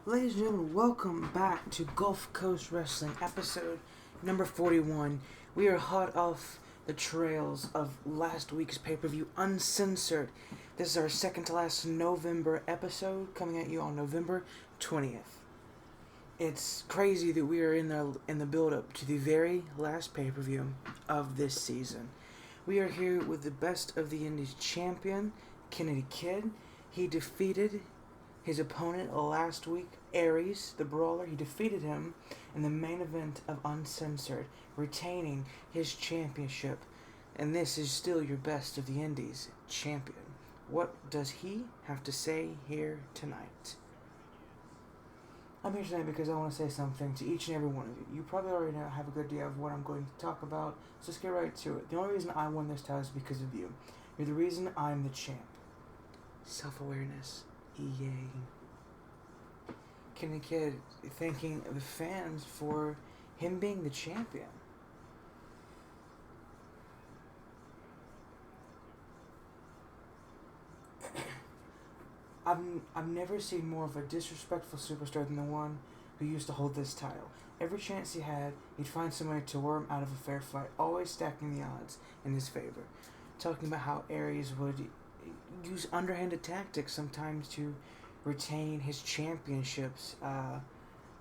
Ladies and gentlemen, welcome back to Gulfcoast Wrestling, episode number 41. We are hot off the trails of last week's pay-per-view, Uncensored. This is our second to last November episode, coming at you on November 20th. It's crazy that we are in the build-up to the very last pay-per-view of this season. We are here with the Best of the Indies champion, Kennedy Kid. He defeated his opponent last week, Aries, the Brawler. He defeated him in the main event of Uncensored, retaining his championship. And this is still your Best of the Indies champion. What does he have to say here tonight? I'm here tonight because I want to say something to each and every one of you. You probably already have a good idea of what I'm going to talk about, so let's get right to it. The only reason I won this title is because of you. You're the reason I'm the champ. Self-awareness. Yay. Kenny Kid thanking the fans for him being the champion. I've never seen more of a disrespectful superstar than the one who used to hold this title. Every chance he had, he'd find somebody to worm out of a fair fight, always stacking the odds in his favor. Talking about how Aries would use underhanded tactics sometimes to retain his championships,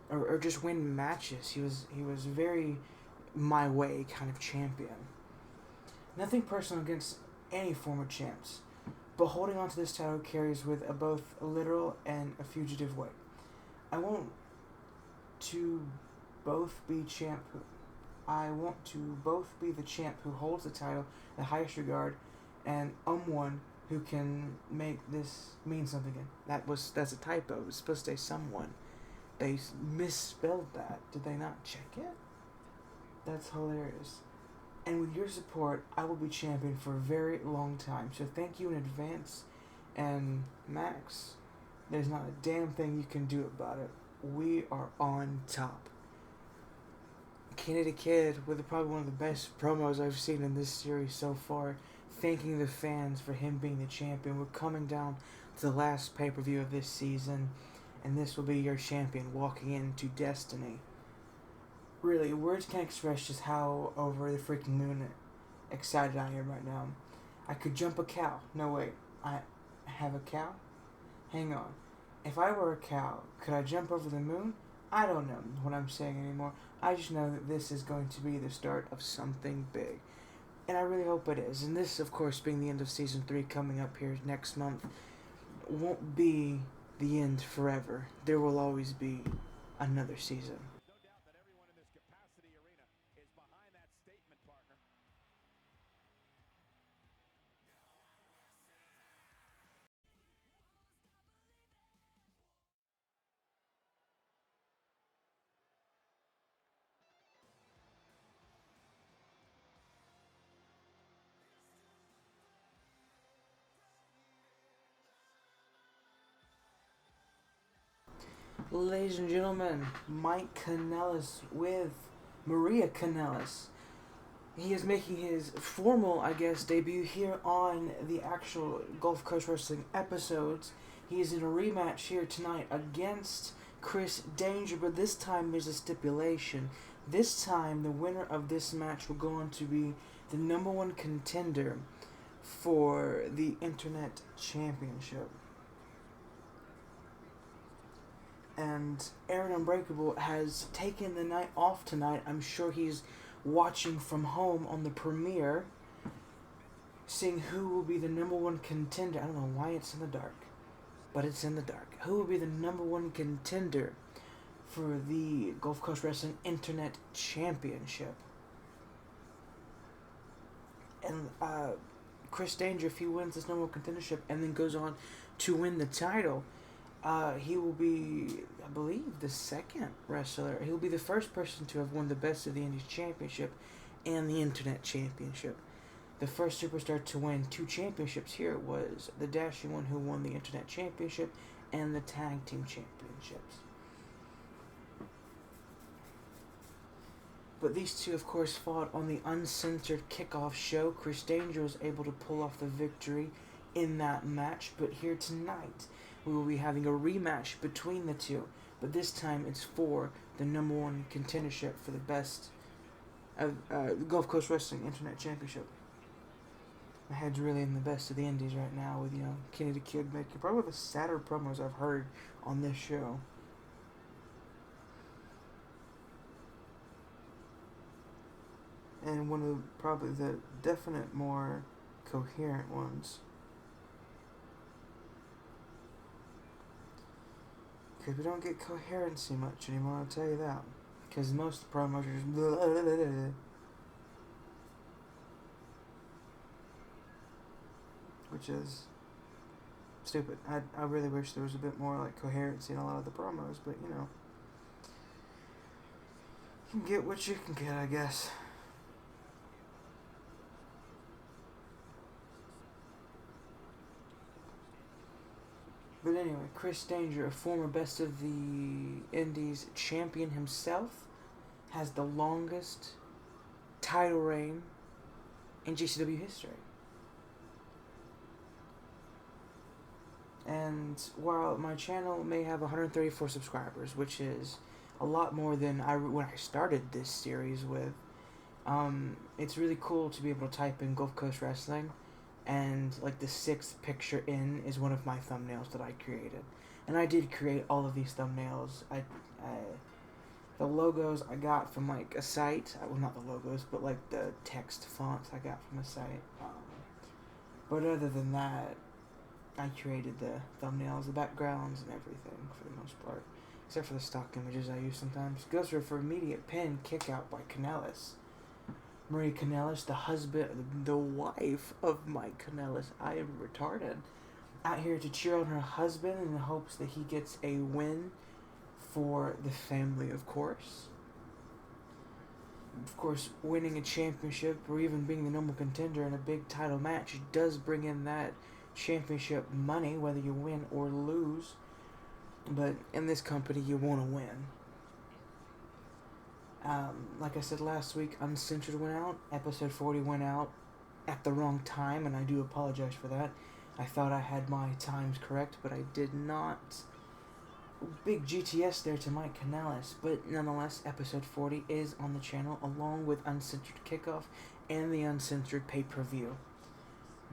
or just win matches. He was very my way kind of champion. Nothing personal against any former champs, but holding on to this title carries with both a literal and a fugitive weight. I want to both be the champ who holds the title in the highest regard, and one who can make this mean something again. That's a typo. It was supposed to say someone. They misspelled that. Did they not check it? That's hilarious. And with your support, I will be champion for a very long time. So thank you in advance. And Max, there's not a damn thing you can do about it. We are on top. Kennedy Kid with probably one of the best promos I've seen in this series so far, thanking the fans for him being the champion. We're coming down to the last pay-per-view of this season, and this will be your champion walking into destiny. Really, words can't express just how over the freaking moon excited I am right now. I could jump a cow. No, wait. I have a cow? Hang on. If I were a cow, could I jump over the moon? I don't know what I'm saying anymore. I just know that this is going to be the start of something big. And I really hope it is. And this, of course, being the end of Season 3 coming up here next month, won't be the end forever. There will always be another season. Ladies and gentlemen, Mike Kanellis with Maria Kanellis. He is making his formal, debut here on the actual Gulfcoast Wrestling episodes. He is in a rematch here tonight against Chris Danger, but this time there's a stipulation. This time, the winner of this match will go on to be the number one contender for the Internet Championship. And Aaron Unbreakable has taken the night off tonight. I'm sure he's watching from home on the premiere, seeing who will be the number one contender. I don't know why it's in the dark, but it's in the dark. Who will be the number one contender for the Gulfcoast Wrestling Internet Championship? And Chris Danger, if he wins this number one contendership and then goes on to win the title, he will be, I believe, the second wrestler. He will be the first person to have won the Best of the Indies Championship and the Internet Championship. The first superstar to win two championships here was the dashing one who won the Internet Championship and the Tag Team Championships. But these two, of course, fought on the Uncensored Kickoff show. Chris Danger was able to pull off the victory in that match. But here tonight, we will be having a rematch between the two. but this time it's for the number one contendership for the best of the Gulf Coast Wrestling Internet Championship. My head's really in the best of the indies right now with, Kenny the Kid making probably the sadder promos I've heard on this show. And one of probably the definite more coherent ones. Because we don't get coherency much anymore, I'll tell you that. Because most promos are just blah, blah, blah, blah. Which is stupid. I really wish there was a bit more like coherency in a lot of the promos, but you can get what you can get, I guess. But anyway, Chris Danger, a former Best of the Indies champion himself, has the longest title reign in GCW history. And while my channel may have 134 subscribers, which is a lot more than when I started this series with, it's really cool to be able to type in Gulf Coast Wrestling, and like the 6th picture in is one of my thumbnails that I created. And I did create all of these thumbnails. The logos I got from like a site, well, not the logos, but like the text fonts I got from a site. But other than that, I created the thumbnails, the backgrounds, and everything for the most part. Except for the stock images I use sometimes. Goes for immediate pin kick out by Kanellis. Marie Kanellis, the husband, the wife of Mike Kanellis. I am retarded. Out here to cheer on her husband in the hopes that he gets a win for the family, of course. Of course, winning a championship or even being the number contender in a big title match does bring in that championship money, whether you win or lose. But in this company, you want to win. Like I said last week, Uncensored went out. Episode 40 went out at the wrong time, and I do apologize for that. I thought I had my times correct, but I did not. Big GTS there to Mike Kanellis, but nonetheless, episode 40 is on the channel, along with Uncensored Kickoff and the Uncensored pay-per-view.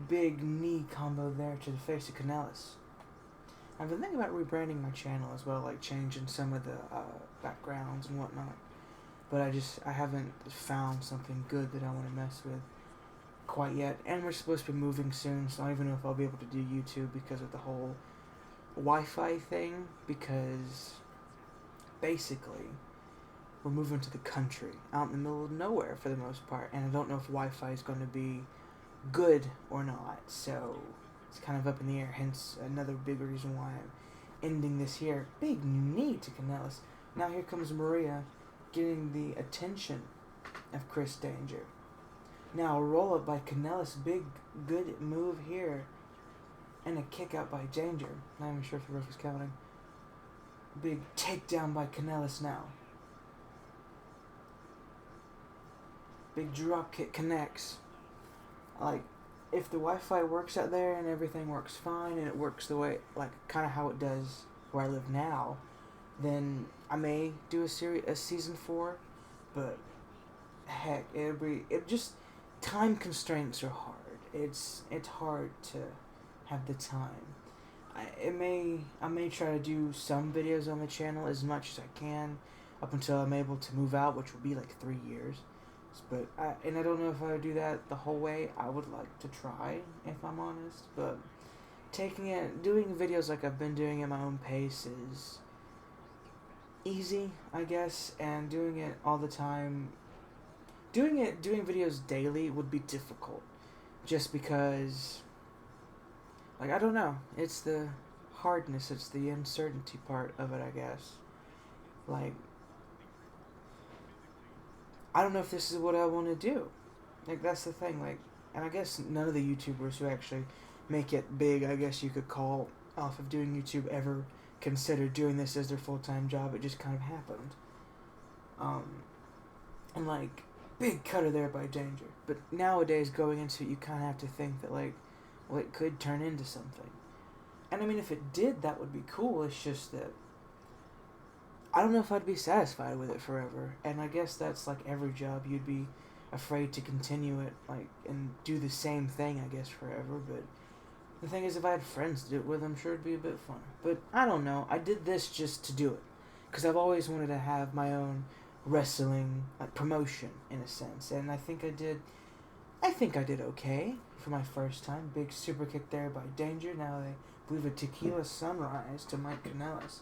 Big knee combo there to the face of Kanellis. I've been thinking about rebranding my channel as well, like changing some of the backgrounds and whatnot. But I haven't found something good that I want to mess with quite yet. And we're supposed to be moving soon, so I don't even know if I'll be able to do YouTube because of the whole Wi-Fi thing. Because basically, we're moving to the country, out in the middle of nowhere for the most part. And I don't know if Wi-Fi is going to be good or not. So it's kind of up in the air, hence another big reason why I'm ending this here. Big knee to Kanellis. Now here comes Maria, getting the attention of Chris Danger. Now a roll up by Kanellis, big good move here, and a kick out by Danger. Not even sure if the ref was counting. Big takedown by Kanellis now. Big drop kick connects. Like, if the Wi-Fi works out there and everything works fine and it works the way, like, kind of how it does where I live now, then I may do a season 4, but heck, time constraints are hard. It's hard to have the time. I may try to do some videos on the channel as much as I can up until I'm able to move out, which will be like 3 years. But I don't know if I would do that the whole way. I would like to try, if I'm honest. But doing videos like I've been doing at my own pace is easy, I guess, and doing it all the time, doing videos daily would be difficult, just because, like, I don't know, it's the hardness, it's the uncertainty part of it, I guess. Like, I don't know if this is what I want to do. Like, that's the thing, like, and I guess none of the YouTubers who actually make it big, I guess you could call, off of doing YouTube ever considered doing this as their full-time job. It just kind of happened. And like, big cutter there by Danger. But nowadays, going into it, you kind of have to think that, like, well, it could turn into something. And I mean, if it did, that would be cool. It's just that I don't know if I'd be satisfied with it forever. And I guess that's like every job. You'd be afraid to continue it, like, and do the same thing, I guess, forever. But the thing is, if I had friends to do it with, I'm sure it'd be a bit fun. But I don't know. I did this just to do it. Because I've always wanted to have my own wrestling like promotion, in a sense. And I think I did okay for my first time. Big super kick there by Danger. Now they believe a tequila sunrise to Mike Kanellis.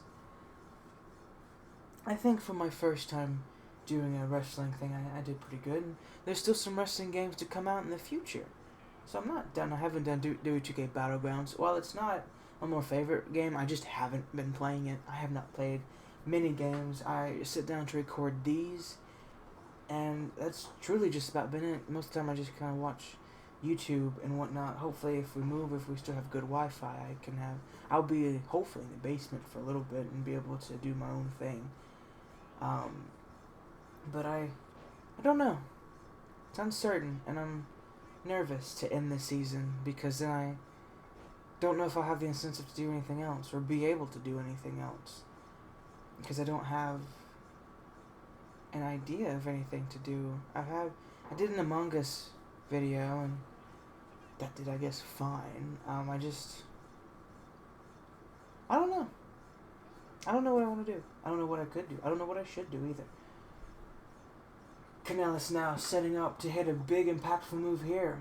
I think for my first time doing a wrestling thing, I did pretty good. And there's still some wrestling games to come out in the future. So I'm not done. I haven't done Dewey 2K Battlegrounds. While it's not my more favorite game, I just haven't been playing it. I have not played many games. I sit down to record these, and that's truly just about been it. Most of the time I just kind of watch YouTube and whatnot. Hopefully if we still have good Wi-Fi, I'll be hopefully in the basement for a little bit and be able to do my own thing. But I don't know. It's uncertain, and I'm nervous to end the season because then I don't know if I'll have the incentive to do anything else or be able to do anything else because I don't have an idea of anything to do. I did an Among Us video and that did, I guess, fine. I don't know. I don't know what I want to do. I don't know what I could do. I don't know what I should do either. Kanellis now setting up to hit a big impactful move here.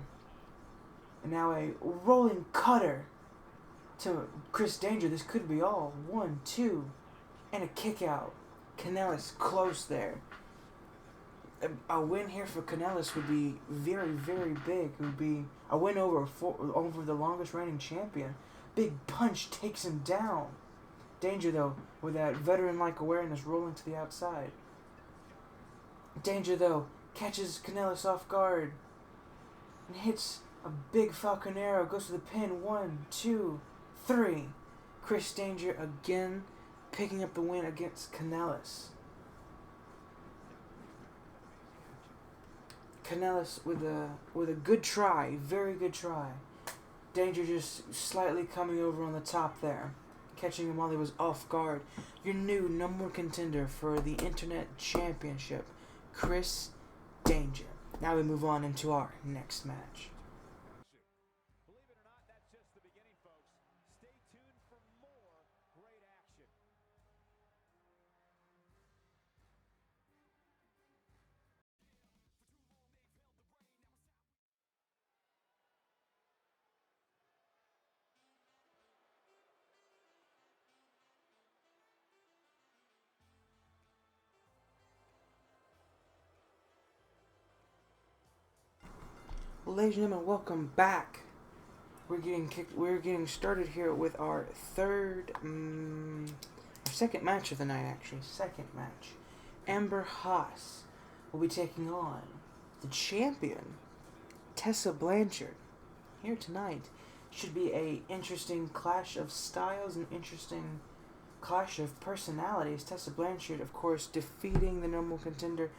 And now a rolling cutter to Chris Danger. This could be all. 1, 2, and a kick out. Kanellis close there. A win here for Kanellis would be very, very big. It would be a win over the longest reigning champion. Big punch takes him down. Danger, though, with that veteran-like awareness rolling to the outside. Danger, though, catches Kanellis off guard and hits a big Falcon Arrow. Goes to the pin. 1, 2, 3. Chris Danger again picking up the win against Kanellis. Kanellis with a good try, very good try. Danger just slightly coming over on the top there, catching him while he was off guard. Your new number one contender for the Internet Championship, Chris Danger. Now we move on into our next match. Believe it or not, that's just the beginning, folks. Stay tuned for more great action. Ladies and gentlemen, welcome back. We're getting started here with our second match of the night, actually. Second match. Amber Haas will be taking on the champion, Tessa Blanchard. Here tonight should be a interesting clash of styles and interesting clash of personalities. Tessa Blanchard, of course, defeating the number one contender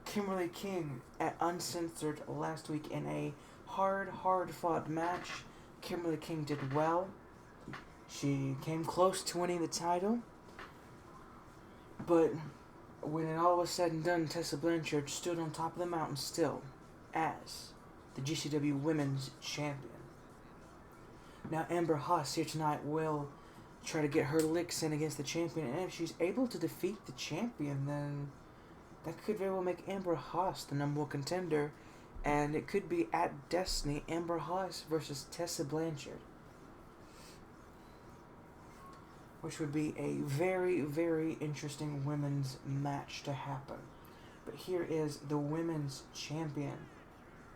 Kimberly King at Uncensored last week in a hard-fought match. Kimberly King did well. She came close to winning the title. But when it all was said and done, Tessa Blanchard stood on top of the mountain still as the GCW Women's Champion. Now Amber Haas here tonight will try to get her licks in against the champion, and if she's able to defeat the champion, then that could very well make Amber Haas the number one contender, and it could be at Destiny, Amber Haas versus Tessa Blanchard, which would be a very, very interesting women's match to happen. But here is the women's champion,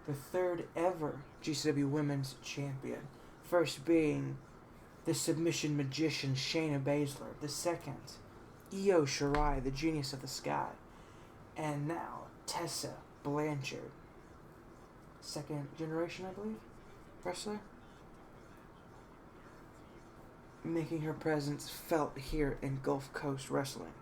the third ever GCW Women's Champion. First being the submission magician Shayna Baszler. The second, Io Shirai, the genius of the sky. And now, Tessa Blanchard. Second generation, I believe, wrestler. Making her presence felt here in Gulfcoast Wrestling.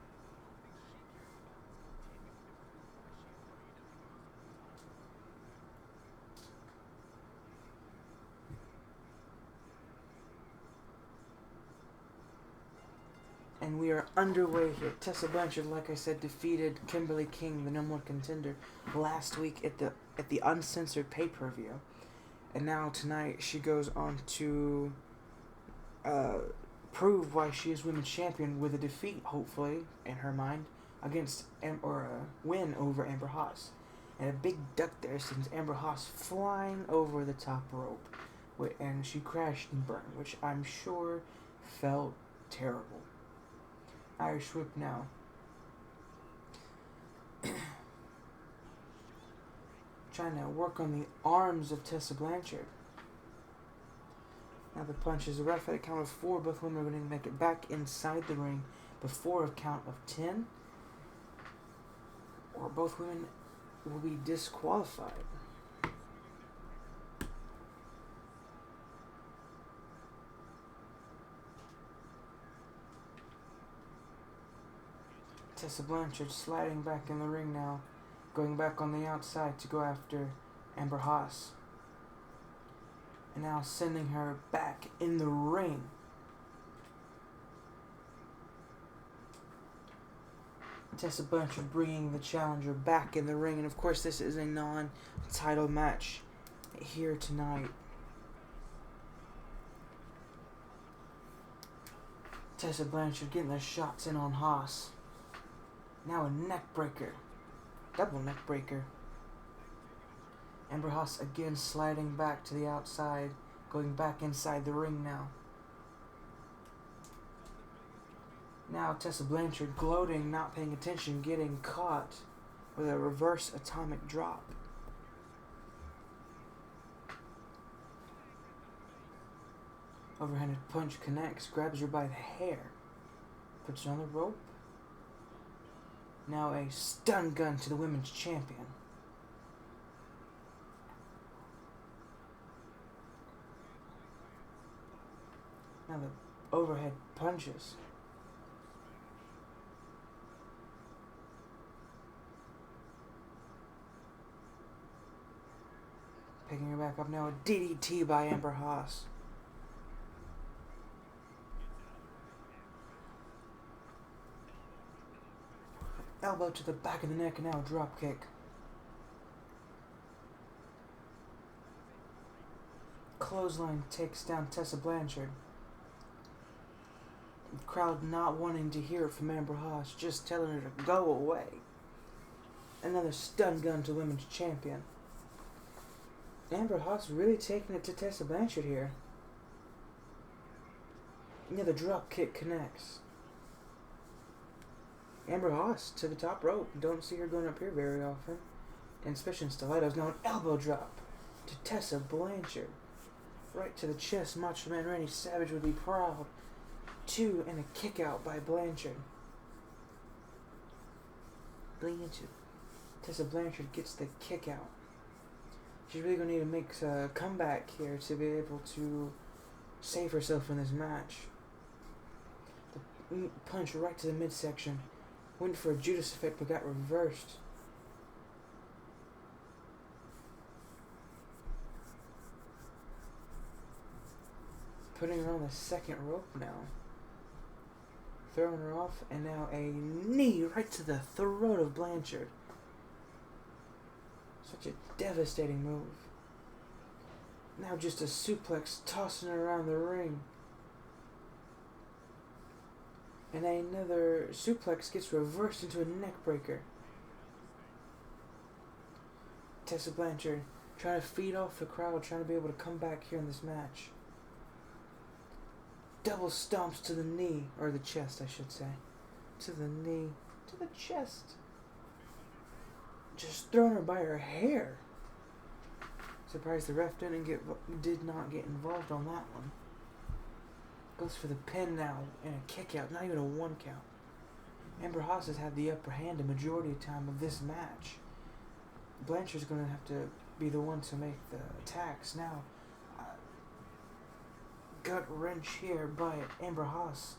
And And we are underway here. Tessa Blanchard, like I said, defeated Kimberly King, the number one contender, last week at the uncensored pay-per-view. And now tonight she goes on to prove why she is women's champion with a defeat, hopefully, in her mind, against or a win over Amber Haas. And a big duck there sends Amber Haas flying over the top rope. And she crashed and burned, which I'm sure felt terrible. Irish whip now. Trying to work on the arms of Tessa Blanchard. Now the punches. The ref at a count of 4. Both women are going to make it back inside the ring before a count of 10. Or both women will be disqualified. Tessa Blanchard sliding back in the ring now, going back on the outside to go after Amber Haas. And now sending her back in the ring. Tessa Blanchard bringing the challenger back in the ring. And of course this is a non-title match here tonight. Tessa Blanchard getting the shots in on Haas. Now a neck breaker. Double neck breaker. Amber Haas again sliding back to the outside. Going back inside the ring now. Now Tessa Blanchard gloating, not paying attention, getting caught with a reverse atomic drop. Overhanded punch connects, grabs her by the hair. Puts her on the rope. Now a stun gun to the women's champion. Now the overhead punches. Picking her back up now, a DDT by Amber Haas. Elbow to the back of the neck and now a drop kick. Clothesline takes down Tessa Blanchard. The crowd not wanting to hear it from Amber Haas, just telling her to go away. Another stun gun to women's champion. Amber Haas really taking it to Tessa Blanchard here. Another drop kick connects. Amber Haas to the top rope. Don't see her going up here very often. And especially in stilettos. Now an elbow drop to Tessa Blanchard. Right to the chest. Macho Man Randy Savage would be proud. 2 and a kick out by Blanchard. Tessa Blanchard gets the kick out. She's really going to need to make a comeback here to be able to save herself in this match. The punch right to the midsection. Went for a Judas effect but got reversed. Putting her on the second rope now. Throwing her off, and now a knee right to the throat of Blanchard. Such a devastating move. Now just a suplex tossing her around the ring. And another suplex gets reversed into a neck breaker. Tessa Blanchard trying to feed off the crowd, trying to be able to come back here in this match. Double stomps to the knee, or the chest I should say. To the knee, to the chest. Just throwing her by her hair. Surprised the ref did not get involved on that one. Goes for the pin now and a kick out, not even a 1 count. Amber Haas has had the upper hand the majority of the time of this match. Blanchard's going to have to be the one to make the attacks now. Gut wrench here by Amber Haas,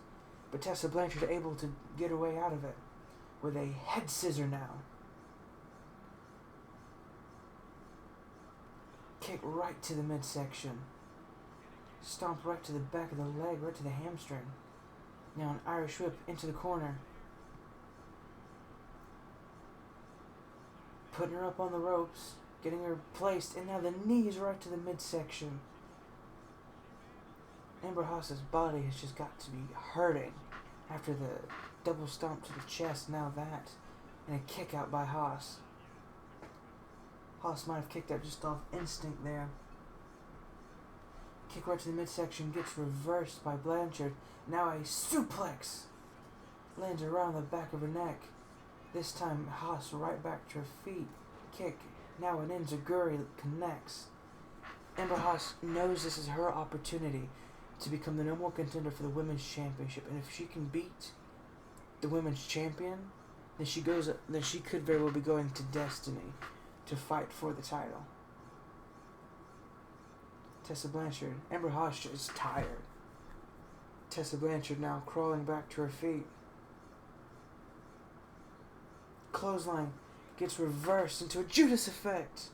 but Tessa Blanchard able to get her way out of it with a head scissor now. Kick right to the midsection. Stomp right to the back of the leg, right to the hamstring. Now an Irish whip into the corner. Putting her up on the ropes. Getting her placed. And now the knees right to the midsection. Amber Haas's body has just got to be hurting after the double stomp to the chest. Now that. And a kick out by Haas. Haas might have kicked out just off instinct there. Kick right to the midsection. Gets reversed by Blanchard. Now a suplex. Lands around the back of her neck. This time Haas right back to her feet. Kick. Now an enziguri connects. Amber Haas knows this is her opportunity to become the number one contender for the Women's Championship. And if she can beat the Women's Champion, then she could very well be going to Destiny to fight for the title. Tessa Blanchard. Amber Haas is tired. Tessa Blanchard now crawling back to her feet. Clothesline gets reversed into a Judas effect.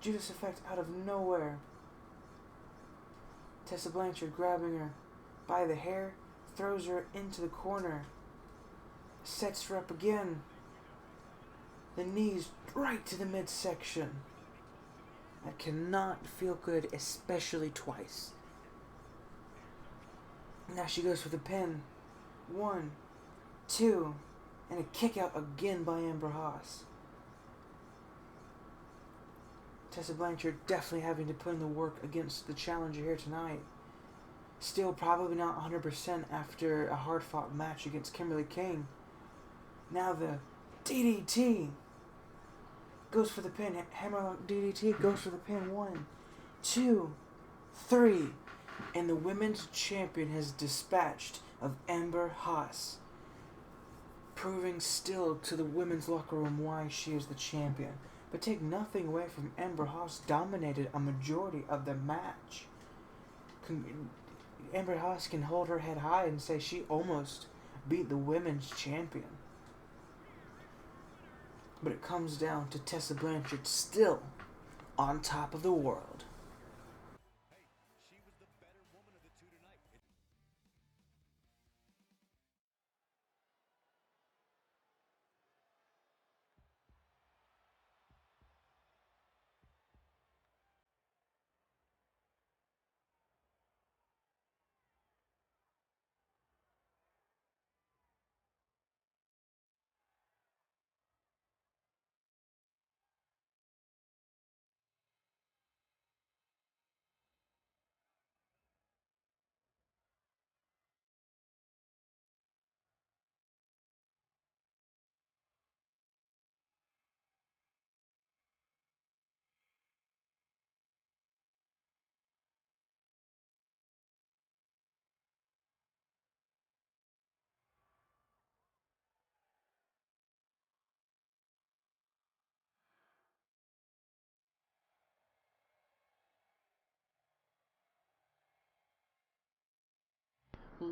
Judas effect out of nowhere. Tessa Blanchard grabbing her by the hair, throws her into the corner, sets her up again. The knees right to the midsection. That cannot feel good, especially twice. Now she goes for the pin. 1, 2, and a kick out again by Amber Haas. Tessa Blanchard definitely having to put in the work against the challenger here tonight. Still probably not 100% after a hard-fought match against Kimberly King. Now the DDT. Goes for the pin. Hammerlock DDT goes for the pin. 1, 2, 3. And the women's champion has dispatched of Amber Haas. Proving still to the women's locker room why she is the champion. But take nothing away from Amber Haas dominated a majority of the match. Amber Haas can hold her head high and say she almost beat the women's champion. But it comes down to Tessa Blanchard still on top of the world. She was the better woman of the two tonight.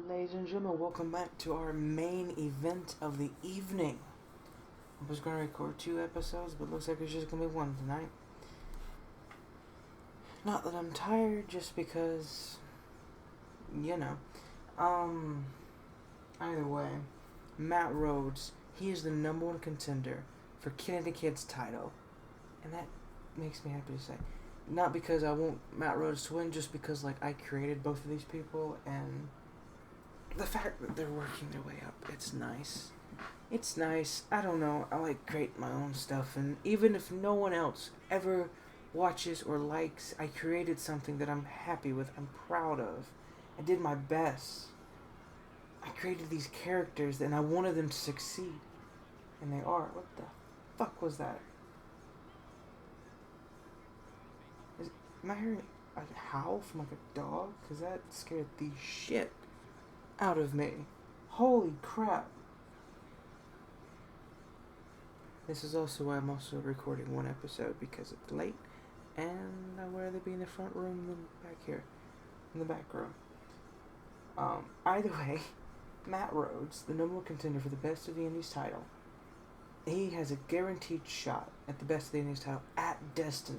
Ladies and gentlemen, welcome back to our main event of the evening. I was going to record 2 episodes, but looks like it's just going to be 1 tonight. Not that I'm tired, just because, you know. Either way, Matt Rhodes, he is the number 1 contender for Kid and the Kid's title. And that makes me happy to say. Not because I want Matt Rhodes to win, just because, like, I created both of these people, and the fact that they're working their way up, it's nice. It's nice. I don't know. I like create my own stuff, and even if no one else ever watches or likes, I created something that I'm happy with, I'm proud of. I did my best. I created these characters, and I wanted them to succeed. And they are. What the fuck was that? Am I hearing a howl from like a dog? Because that scared the shit out of me. Holy crap. This is also why I'm also recording 1 episode, because it's late and I'd rather be in the front room than back here in the back room. Either way, Matt Rhodes, the number 1 contender for the Best of the Indies title, he has a guaranteed shot at the Best of the Indies title at Destiny.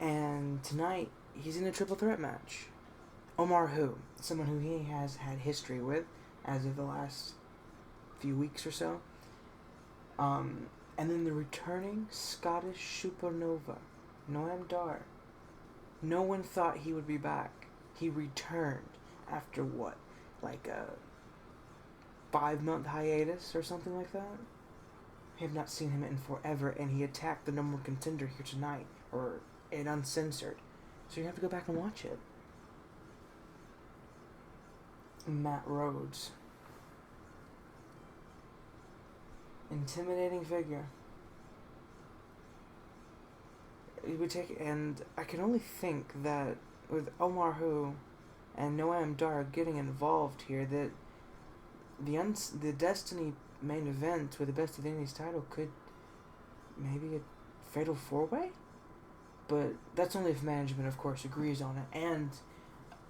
And tonight, he's in a triple threat match. Omar Who, someone who he has had history with as of the last few weeks or so. And then the returning Scottish supernova, Noam Dar. No one thought he would be back. He returned after what? Like a 5-month hiatus or something like that? I have not seen him in forever, and he attacked the number 1 contender here tonight, or in Uncensored. So you have to go back and watch it. Matt Rhodes. Intimidating figure. He would take, and I can only think that with Omar Who and Noam Dar getting involved here, that the Destiny main event with the Best of the Indies title could maybe a fatal 4-way, but that's only if management, of course, agrees on it, and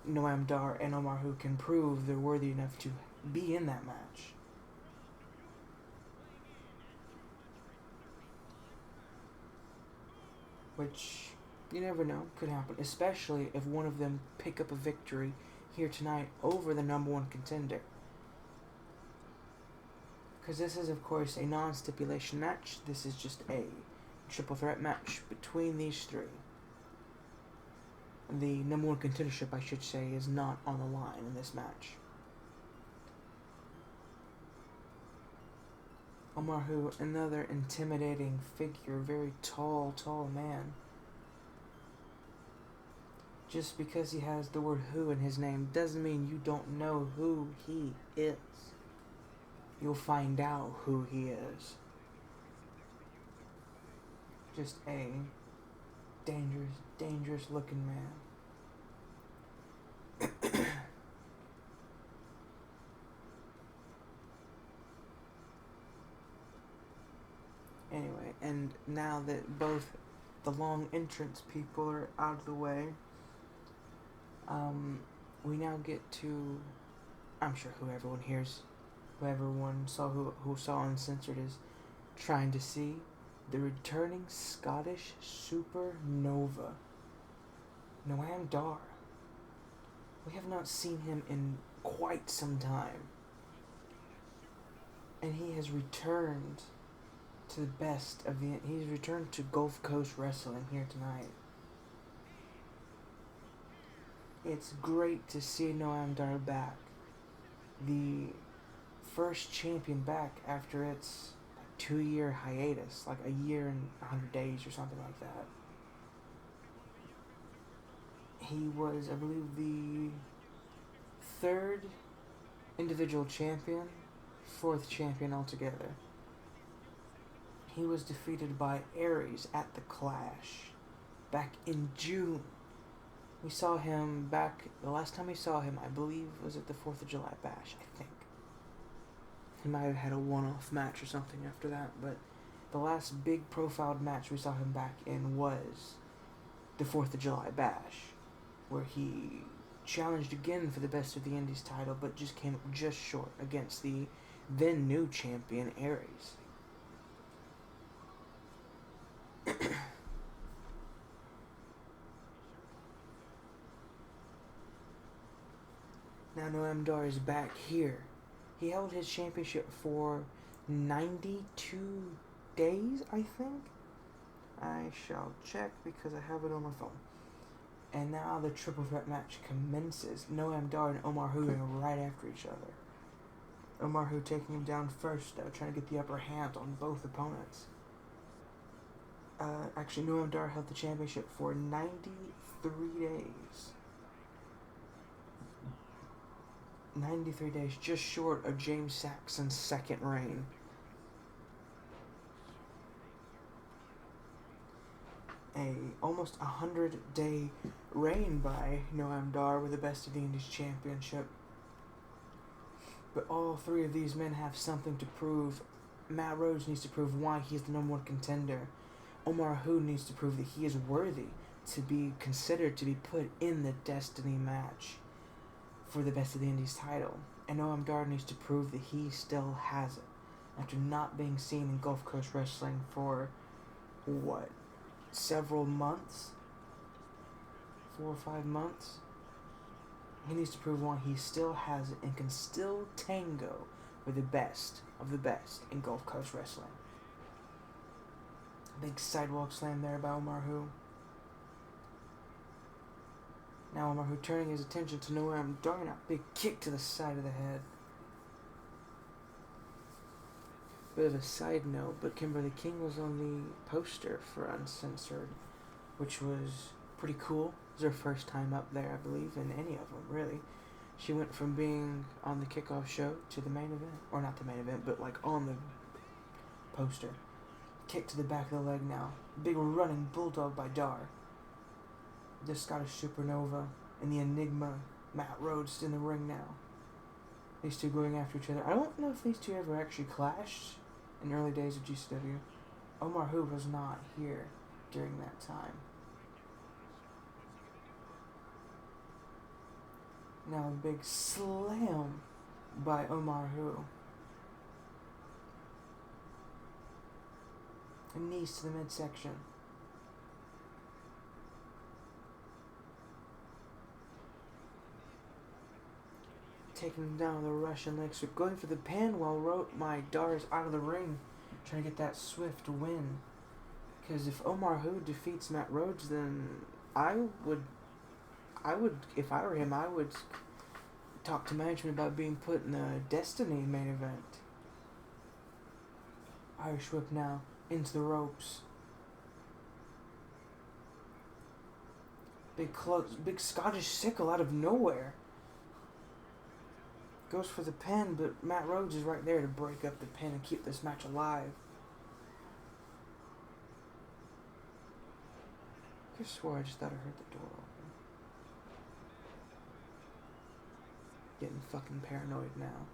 Noam Dar and Omar Who can prove they're worthy enough to be in that match. Which, you never know, could happen, especially if one of them pick up a victory here tonight over the number 1 contender. Because this is, of course, a non-stipulation match. This is just a triple threat match between these three. The number 1 contendership, I should say, is not on the line in this match. Omar Who, another intimidating figure, very tall man. Just because he has the word who in his name doesn't mean you don't know who he is. You'll find out who he is. Just a dangerous looking man. Anyway, and now that both the long entrance people are out of the way, we now get to, I'm sure who everyone saw who saw Uncensored is trying to see, the returning Scottish supernova, Noam Dar. We have not seen him in quite some time, and he has returned to the best of the. He's returned to Gulfcoast Wrestling here tonight. It's great to see Noam Dar back, the first champion back after its 2-year hiatus, like a year and 100 days or something like that. He was, I believe, the 3rd individual champion, 4th champion altogether. He was defeated by Aries at the Clash back in June. We saw him back, the last time we saw him, I believe, was at the 4th of July Bash, I think. He might have had a one-off match or something after that, but the last big profiled match we saw him back in was the 4th of July Bash, where he challenged again for the Best of the Indies title, but just came up just short against the then new champion, Aries. Now Noam Dar is back here. He held his championship for 92 days, I think. I shall check because I have it on my phone. And now the triple threat match commences. Noam Dar and Omar Who are right after each other. Omar Who taking him down first, trying to get the upper hand on both opponents. Actually, Noam Dar held the championship for 93 days. 93 days, just short of James Saxon's 2nd reign. A almost 100-day reign by Noam Dar with the Best of the Indies championship. But all 3 of these men have something to prove. Matt Rhodes needs to prove why he's the number 1 contender. Omar Who needs to prove that he is worthy to be considered to be put in the Destiny match for the Best of the Indies title. And Noam Dar needs to prove that he still has it after not being seen in Gulfcoast Wrestling for, several months? 4 or 5 months. He needs to prove one, he still has it and can still tango with the best of the best in Gulf Coast Wrestling. Big sidewalk slam there by Omarhu. Now Omarhu turning his attention to Noam Dar. Now big kick to the side of the head. Bit of a side note, but Kimberly King was on the poster for Uncensored, which was pretty cool. It was her first time up there, I believe, in any of them, really. She went from being on the kickoff show to the main event. Or not the main event, but like on the poster. Kick to the back of the leg now. Big running bulldog by Dar. The Scottish Supernova and the Enigma Matt Rhodes in the ring now. These two going after each other. I don't know if these two ever actually clashed in the early days of GCW. Omarhu was not here during that time. Now a big slam by Omarhu. And knees to the midsection. Taking him down with a Russian leg sweep. Going for the pin while my Dar is out of the ring. Trying to get that swift win. Because if Omarhu defeats Matt Rhodes, then I would, if I were him, I would talk to management about being put in the Destiny main event. Irish whip now. Into the ropes. Big Scottish sickle out of nowhere. Goes for the pin, but Matt Rhodes is right there to break up the pin and keep this match alive. I could swore I just thought I heard the door open. Getting fucking paranoid now.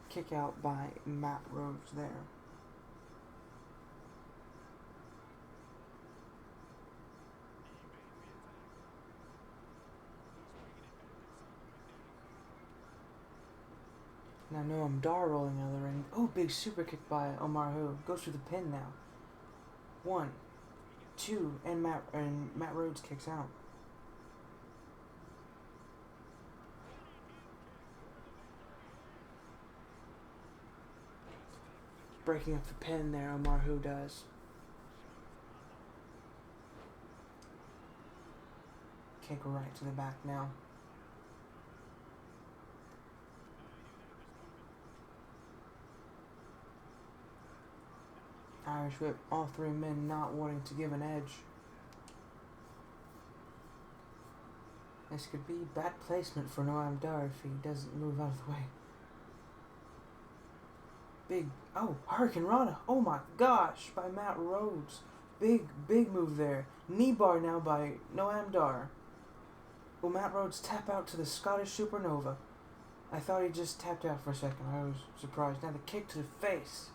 Kick out by Matt Rhodes there. Now Noam Dar rolling out of the ring. Oh, big super kick by Omarhu. Goes for the pin now. 1, 2, and Matt Rhodes kicks out. Breaking up the pin there, Omarhu does. Kick right to the back now. Irish whip, all three men not wanting to give an edge. This could be bad placement for Noam Dar if he doesn't move out of the way. Hurricane Rana, oh my gosh, by Matt Rhodes. Big move there. Knee bar now by Noam Dar. Will Matt Rhodes tap out to the Scottish Supernova? I thought he just tapped out for a second. I was surprised. Now the kick to the face.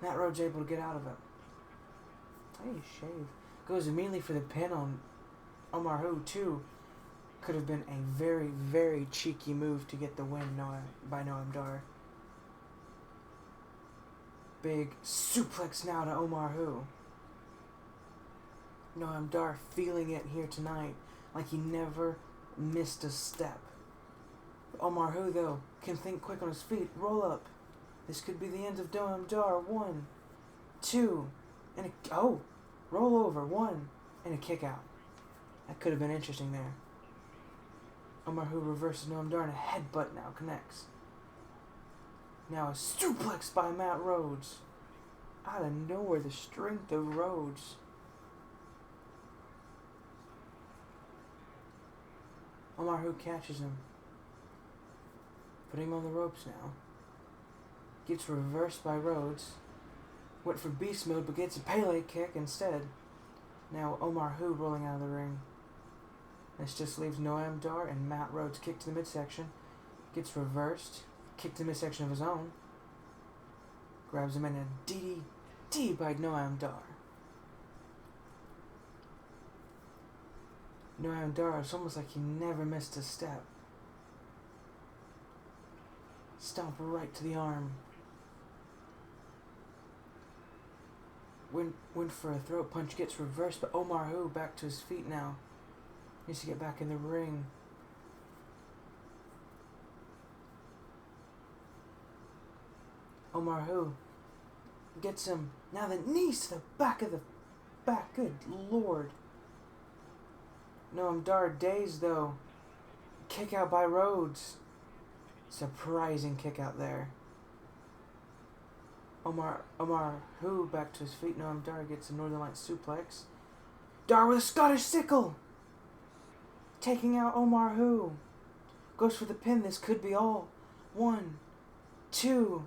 Matt Rhodes able to get out of it. Hey, shave. Goes immediately for the pin on Omarhu too. Could have been a very, very cheeky move to get the win by Noam Dar. Big suplex now to Omarhu. Noam Dar feeling it here tonight. Like he never missed a step. Omarhu though can think quick on his feet. Roll up. This could be the end of Noam Dar. 1, 2, and roll over. 1, and a kick out. That could have been interesting there. Omarhu reverses Noam Dar and a headbutt now connects. Now a suplex by Matt Rhodes. Out of nowhere, the strength of Rhodes. Omarhu catches him. Putting him on the ropes now. Gets reversed by Rhodes. Went for beast mode but gets a Pele kick instead. Now Omarhu rolling out of the ring. This just leaves Noam Dar and Matt Rhodes kick to the midsection. Gets reversed. Kick to the midsection of his own. Grabs him in a DDT by Noam Dar. Noam Dar, it's almost like he never missed a step. Stomp right to the arm. Went for a throat punch, gets reversed, but Omar Hu back to his feet now. Needs to get back in the ring. Omar Hu gets him. Now the knees to the back of the back. Good lord. Noam Dar dazed though. Kick out by Rhodes. Surprising kick out there. Omar Hu back to his feet. Noam Dar gets a Northern Light suplex. Dar with a Scottish sickle. Taking out Omar Hu. Goes for the pin. This could be all. 1, 2,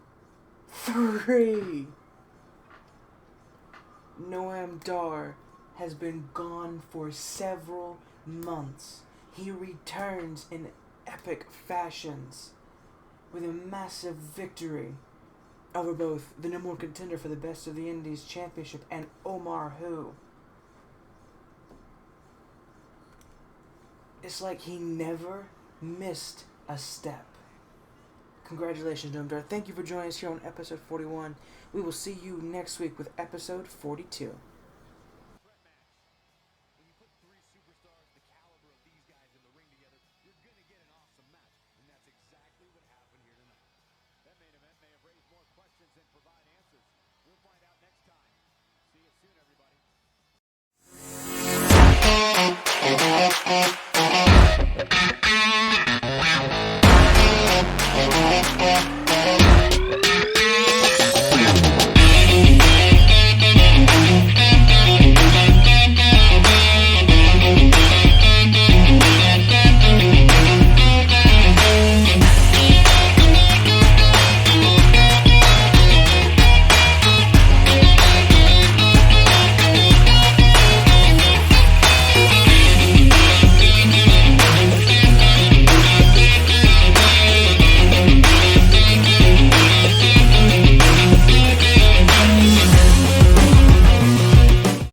3. Noam Dar has been gone for several months. He returns in epic fashions with a massive victory over both the number one contender for the Best of the Indies Championship and Omar Hu. It's like he never missed a step. Congratulations, Noam Dar. Thank you for joining us here on episode 41. We will see you next week with episode 42.